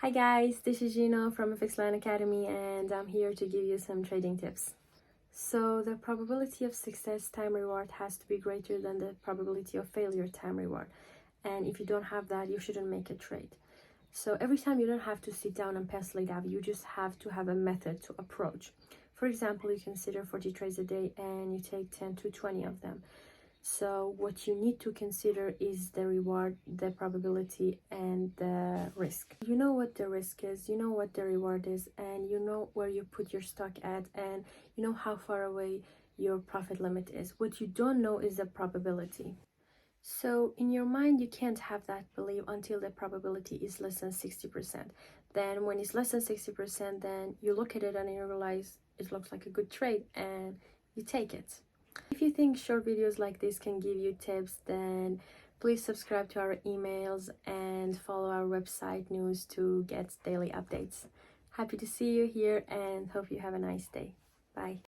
Hi guys, this is Gino from FX Line Academy and I'm here to give you some trading tips. So the probability of success time reward has to be greater than the probability of failure time reward. And if you don't have that, you shouldn't make a trade. So every time you don't have to sit down and pencil it out, you just have to have a method to approach. For example, you consider 40 trades a day and you take 10 to 20 of them. So what you need to consider is the reward, the probability, and the risk. You know what the risk is, you know what the reward is, and you know where you put your stock at, and you know how far away your profit limit is. What you don't know is the probability. So in your mind, you can't have that belief until the probability is less than 60%. Then when it's less than 60%, then you look at it and you realize it looks like a good trade and you take it. If you think short videos like this can give you tips, then please subscribe to our emails and follow our website news to get daily updates. Happy to see you here and hope you have a nice day. Bye.